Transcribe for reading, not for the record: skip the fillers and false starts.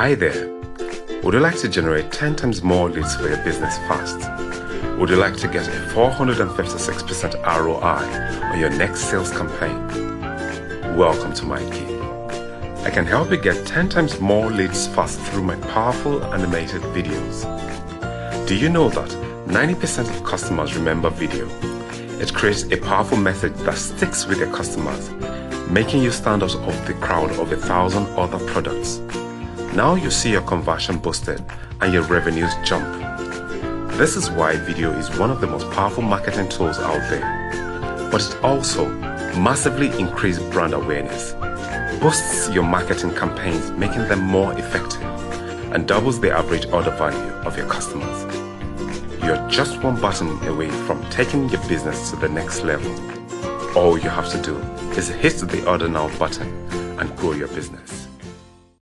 Hi there. Would you like to generate 10 times more leads for your business fast? Would you like to get a 456% ROI on your next sales campaign? Welcome to my gig. I can help you get 10 times more leads fast through my powerful animated videos. Do you know that 90% of customers remember video? It creates a powerful message that sticks with your customers, making you stand out of the crowd of 1,000 other products. Now you see your conversion boosted and your revenues jump. This is why video is one of the most powerful marketing tools out there. But it also massively increases brand awareness, boosts your marketing campaigns, making them more effective, and doubles the average order value of your customers. You're just one button away from taking your business to the next level. All you have to do is hit the order now button and grow your business.